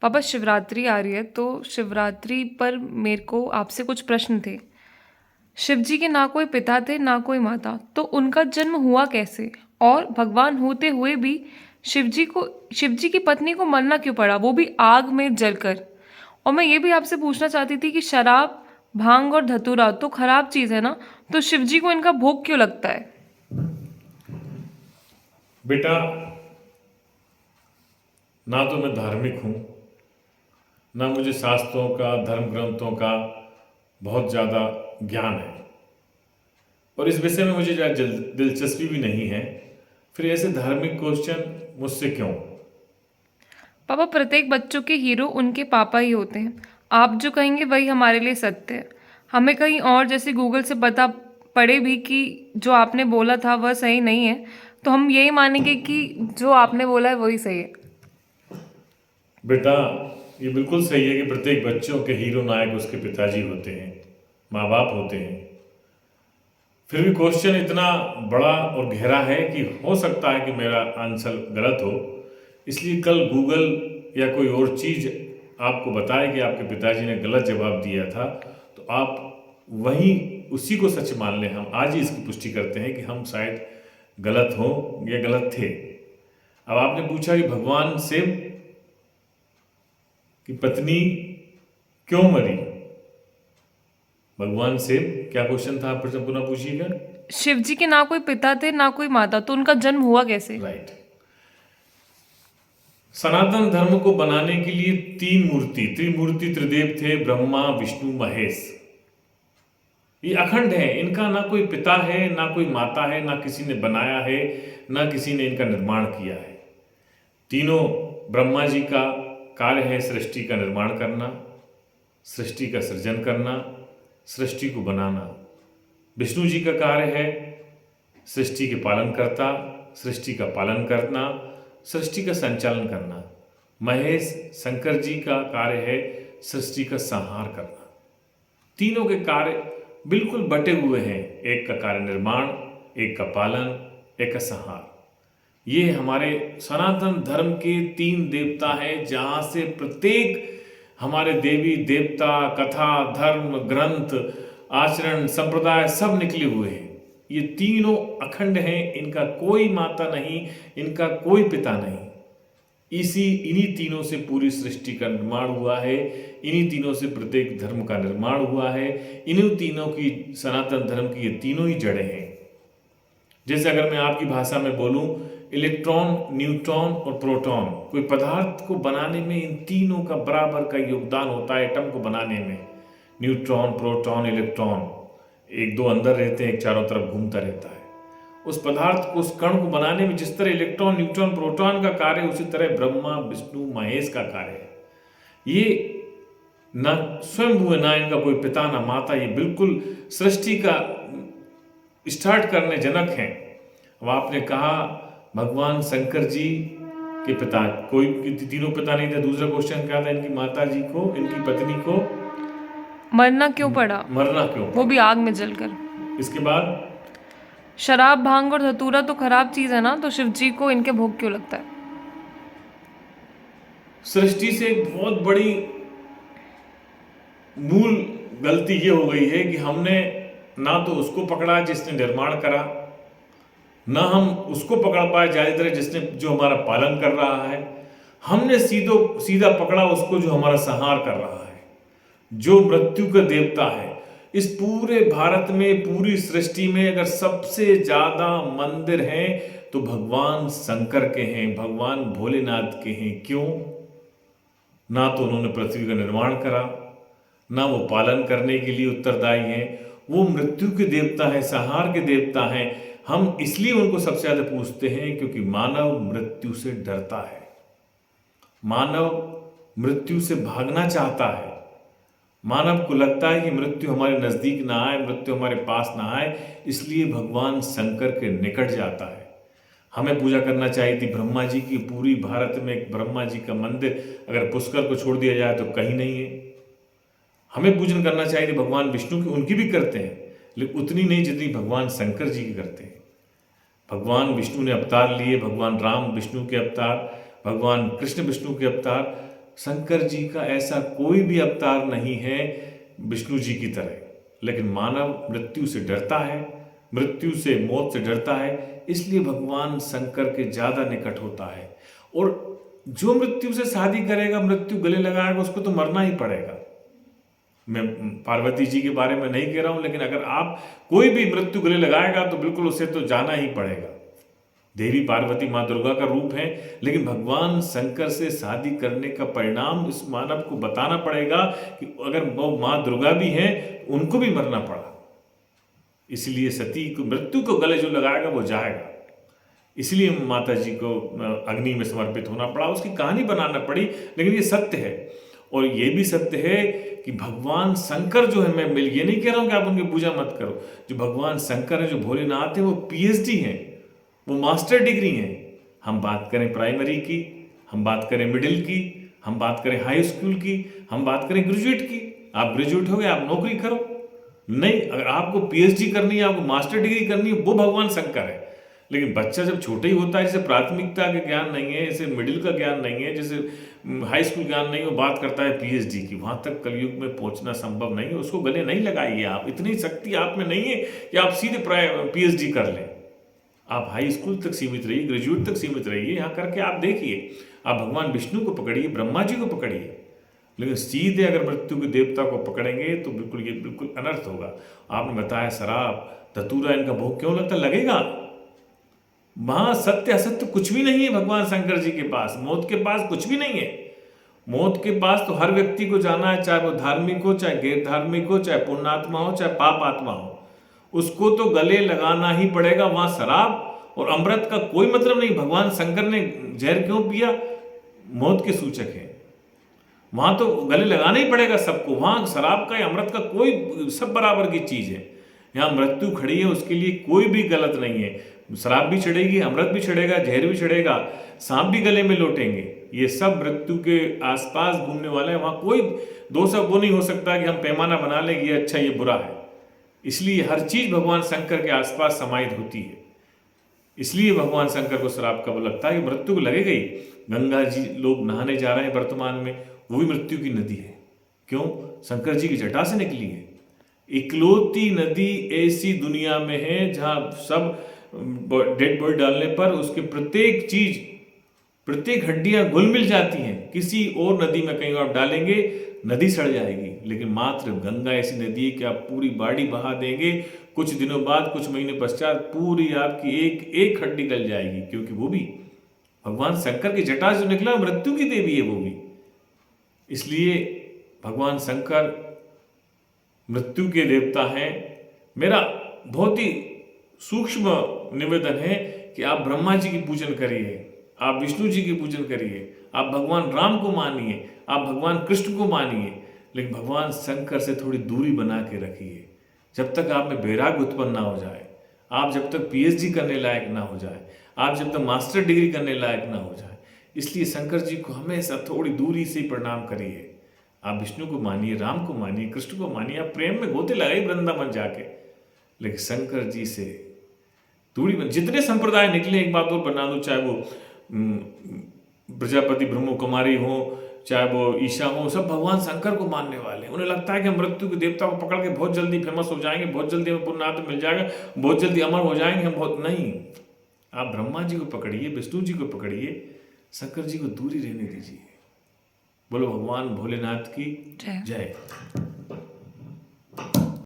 पापा शिवरात्रि आ रही है तो शिवरात्रि पर मेरे को आपसे कुछ प्रश्न थे। शिव जी के ना कोई पिता थे ना कोई माता, तो उनका जन्म हुआ कैसे? और भगवान होते हुए भी शिव जी की पत्नी को मरना क्यों पड़ा, वो भी आग में जलकर? और मैं ये भी आपसे पूछना चाहती थी कि शराब, भांग और धतूरा तो खराब चीज है ना, तो शिव जी को इनका भोग क्यों लगता है? बेटा, ना तो मैं धार्मिक हूँ, ना मुझे शास्त्रों का, धर्म ग्रंथों का बहुत ज़्यादा ज्ञान है, और इस विषय में मुझे ज़्यादा दिलचस्पी भी नहीं है। फिर ऐसे धार्मिक क्वेश्चन मुझसे क्यों? पापा, प्रत्येक बच्चों के हीरो उनके पापा ही होते हैं। आप जो कहेंगे वही हमारे लिए सत्य है। हमें कहीं और जैसे गूगल से पता पड़े भी कि जो आपने बोला था वह सही नहीं है, तो हम यही मानेंगे कि जो आपने बोला है वही सही है। बेटा, ये बिल्कुल सही है कि प्रत्येक बच्चों के हीरो नायक उसके पिताजी होते हैं, माँ बाप होते हैं। फिर भी क्वेश्चन इतना बड़ा और गहरा है कि हो सकता है कि मेरा आंसर गलत हो। इसलिए कल गूगल या कोई और चीज़ आपको बताए कि आपके पिताजी ने गलत जवाब दिया था, तो आप वहीं उसी को सच मान लें। हम आज ही इसकी पुष्टि करते हैं कि हम शायद गलत हों या गलत थे। अब आपने पूछा कि भगवान शिव की पत्नी क्यों मरी। भगवान शिव, क्या क्वेश्चन था? आप फिर से पुनः पूछिएगा। शिव जी के ना कोई पिता थे ना कोई माता, तो उनका जन्म हुआ कैसे? राइट। सनातन धर्म को बनाने के लिए तीन मूर्ति, त्रिमूर्ति त्रिदेव थे, ब्रह्मा विष्णु महेश। ये अखंड है, इनका ना कोई पिता है ना कोई माता है, ना किसी ने बनाया है ना किसी ने इनका निर्माण किया है। तीनों ब्रह्मा जी का कार्य है सृष्टि का निर्माण करना, सृष्टि का सृजन करना, सृष्टि को बनाना। विष्णु जी का कार्य है सृष्टि के पालन करता, सृष्टि का पालन करना, सृष्टि का संचालन करना। महेश शंकर जी का कार्य है सृष्टि का संहार करना। तीनों के कार्य बिल्कुल बटे हुए हैं, एक का कार्य निर्माण, एक का पालन, एक का संहार। ये हमारे सनातन धर्म के तीन देवता हैं, जहाँ से प्रत्येक हमारे देवी देवता, कथा, धर्म, ग्रंथ, आचरण, संप्रदाय सब निकले हुए हैं। ये तीनों अखंड हैं, इनका कोई माता नहीं, इनका कोई पिता नहीं। इन्हीं तीनों से पूरी सृष्टि का निर्माण हुआ है, इन्हीं तीनों से प्रत्येक धर्म का निर्माण हुआ है, इन्हीं तीनों की सनातन धर्म की ये तीनों ही जड़ें हैं। जैसे अगर मैं आपकी भाषा में बोलूं, इलेक्ट्रॉन, न्यूट्रॉन और प्रोटॉन, कोई पदार्थ को बनाने में इन तीनों का बराबर का योगदान होता है। एटम को बनाने में न्यूट्रॉन, प्रोटॉन, इलेक्ट्रॉन, एक दो अंदर रहते हैं, एक चारों तरफ घूमता रहता है। उस पदार्थ को, उस कण को बनाने में जिस तरह इलेक्ट्रॉन, न्यूट्रॉन, प्रोटॉन का कार्य है, उसी तरह ब्रह्मा विष्णु महेश का कार्य है। ये ना स्वयं हुए, ना इनका कोई पिता ना माता, ये बिल्कुल सृष्टि का स्टार्ट करने जनक हैं। अब आपने कहा भगवान शंकर जी के पिता, कोई तीनों पिता नहीं थे। दूसरा क्वेश्चन क्या था? इनकी माता जी को, इनकी पत्नी को मरना क्यों पड़ा, मरना क्यों वो पड़ा। भी आग में जलकर? इसके बाद शराब, भांग और धतूरा तो खराब चीज है ना, तो शिव जी को इनके भोग क्यों लगता है? सृष्टि से एक बहुत बड़ी मूल गलती ये हो गई है कि हमने ना तो उसको पकड़ा जिसने निर्माण करा, ना हम उसको पकड़ पाए ज्यादा तरह जिसने, जो हमारा पालन कर रहा है। हमने सीधा पकड़ा उसको जो हमारा संहार कर रहा है, जो मृत्यु का देवता है। इस पूरे भारत में, पूरी सृष्टि में अगर सबसे ज्यादा मंदिर हैं तो भगवान शंकर के हैं, भगवान भोलेनाथ के हैं। क्यों? ना तो उन्होंने पृथ्वी का निर्माण करा, ना वो पालन करने के लिए उत्तरदायी हैं। वो मृत्यु के देवता है, संहार के देवता हैं। हम इसलिए उनको सबसे ज्यादा पूछते हैं क्योंकि मानव मृत्यु से डरता है, मानव मृत्यु से भागना चाहता है। मानव को लगता है कि मृत्यु हमारे नजदीक ना आए, मृत्यु हमारे पास ना आए, इसलिए भगवान शंकर के निकट जाता है। हमें पूजा करना चाहिए थी ब्रह्मा जी की। पूरी भारत में एक ब्रह्मा जी का मंदिर अगर पुष्कर को छोड़ दिया जाए तो कहीं नहीं है। हमें पूजन करना चाहिए थी भगवान विष्णु की, उनकी भी करते हैं, लेकिन उतनी नहीं जितनी भगवान शंकर जी की करते हैं। भगवान विष्णु ने अवतार लिए, भगवान राम विष्णु के अवतार, भगवान कृष्ण विष्णु के अवतार। शंकर जी का ऐसा कोई भी अवतार नहीं है विष्णु जी की तरह, लेकिन मानव मृत्यु से डरता है, मृत्यु से, मौत से डरता है, इसलिए भगवान शंकर के ज़्यादा निकट होता है। और जो मृत्यु से शादी करेगा, मृत्यु गले लगाएगा, उसको तो मरना ही पड़ेगा। मैं पार्वती जी के बारे में नहीं कह रहा हूं, लेकिन अगर आप कोई भी मृत्यु गले लगाएगा तो बिल्कुल उसे तो जाना ही पड़ेगा। देवी पार्वती माँ दुर्गा का रूप है, लेकिन भगवान शंकर से शादी करने का परिणाम इस मानव को बताना पड़ेगा कि अगर वो माँ दुर्गा भी हैं, उनको भी मरना पड़ा। इसलिए सती को, मृत्यु को गले जो लगाएगा वो जाएगा। इसलिए माता जी को अग्नि में समर्पित होना पड़ा, उसकी कहानी बनाना पड़ी, लेकिन ये सत्य है। और ये भी सत्य है कि भगवान शंकर जो है, मैं ये नहीं कह रहा हूँ कि आप उनकी पूजा मत करो, जो भगवान शंकर है, जो भोलेनाथ है, वो पीएचडी हैं, वो मास्टर डिग्री हैं। हम बात करें प्राइमरी की, हम बात करें मिडिल की, हम बात करें हाई स्कूल की, हम बात करें ग्रेजुएट की। आप ग्रेजुएट हो गए, आप नौकरी करो। नहीं, अगर आपको पीएचडी करनी है, आपको मास्टर डिग्री करनी है, वो भगवान शंकर है। लेकिन बच्चा जब छोटे ही होता है, जैसे प्राथमिकता का ज्ञान नहीं है, जैसे मिडिल का ज्ञान नहीं है, जैसे हाई स्कूल ज्ञान नहीं है, वो बात करता है पीएचडी की। वहाँ तक कलयुग में पहुँचना संभव नहीं है, उसको गले नहीं लगाइए आप। इतनी शक्ति आप में नहीं है कि आप सीधे पीएचडी कर लें। आप हाई स्कूल तक सीमित रहिए, ग्रेजुएट तक सीमित रहिए, यहाँ करके आप देखिए। आप भगवान विष्णु को पकड़िए, ब्रह्मा जी को पकड़िए, लेकिन सीधे अगर मृत्यु के देवता को पकड़ेंगे तो बिल्कुल, ये बिल्कुल अनर्थ होगा। आपने बताया शराब, धतूरा, इनका भोग क्यों लगता, लगेगा। वहां सत्य असत्य कुछ भी नहीं है भगवान शंकर जी के पास, मौत के पास कुछ भी नहीं है। मौत के पास तो हर व्यक्ति को जाना है, चाहे वो धार्मिक हो, चाहे गैर धार्मिक हो, चाहे पुण्यात्मा हो, चाहे पाप आत्मा हो, उसको तो गले लगाना ही पड़ेगा। वहां शराब और अमृत का कोई मतलब नहीं। भगवान शंकर ने जहर क्यों पिया, मौत के सूचक है। वहां तो गले लगाना ही पड़ेगा सबको। वहां शराब का या अमृत का कोई, सब बराबर की चीज है। यहाँ मृत्यु खड़ी है, उसके लिए कोई भी गलत नहीं है। शराब भी चढ़ेगी, अमृत भी चढ़ेगा, जहर भी चढ़ेगा, सांप भी गले में लौटेंगे, ये सब मृत्यु के आसपास घूमने वाले हैं। वहां कोई दोष वो नहीं हो सकता कि हम पैमाना बना लें कि ये अच्छा ये बुरा है। इसलिए हर चीज भगवान शंकर के आसपास समाहित होती है। इसलिए भगवान शंकर को शराब कब लगता है कि मृत्यु को लगेगा ही। गंगा जी लोग नहाने जा रहे हैं वर्तमान में, वो भी मृत्यु की नदी है। क्यों, शंकर जी की जटा से निकली है। इकलौती नदी ऐसी दुनिया में है जहां सब डेड बॉडी डालने पर उसके प्रत्येक चीज, प्रत्येक हड्डियां घुल मिल जाती हैं। किसी और नदी में कहीं आप डालेंगे, नदी सड़ जाएगी। लेकिन मात्र गंगा ऐसी नदी है कि आप पूरी बॉडी बहा देंगे, कुछ दिनों बाद, कुछ महीने पश्चात पूरी आपकी एक एक हड्डी गल जाएगी, क्योंकि वो भी भगवान शंकर की जटा से निकला, मृत्यु की देवी है वो भी। इसलिए भगवान शंकर मृत्यु के देवता हैं। मेरा बहुत ही सूक्ष्म निवेदन है कि आप ब्रह्मा जी की पूजन करिए, आप विष्णु जी की पूजन करिए, आप भगवान राम को मानिए, आप भगवान कृष्ण को मानिए, लेकिन भगवान शंकर से थोड़ी दूरी बना के रखिए। जब तक आप में वैराग्य उत्पन्न ना हो जाए, आप जब तक पीएचडी करने लायक ना हो जाए, आप जब तक मास्टर डिग्री करने लायक ना हो जाए, इसलिए शंकर जी को हमेशा थोड़ी दूरी से ही प्रणाम करिए। आप विष्णु को मानिए, राम को मानिए, कृष्ण को मानिए, आप प्रेम में गोते लगाइए वृंदावन जाके, लेकिन शंकर जी से दूरी बन। जितने संप्रदाय निकले, एक बात और बना दो, चाहे वो प्रजापति ब्रह्म कुमारी हो, चाहे वो ईशा हो, सब भगवान शंकर को मानने वाले। उन्हें लगता है कि हम मृत्यु के देवता को पकड़ के बहुत जल्दी फेमस हो जाएंगे, बहुत जल्दी हमें पुण्यात्म मिल जाएगा, बहुत जल्दी अमर हो जाएंगे हम। बहुत नहीं, आप ब्रह्मा जी को पकड़िए, विष्णु जी को पकड़िए, शंकर जी को दूरी रहने दीजिए। बोलो भगवान भोलेनाथ की जय।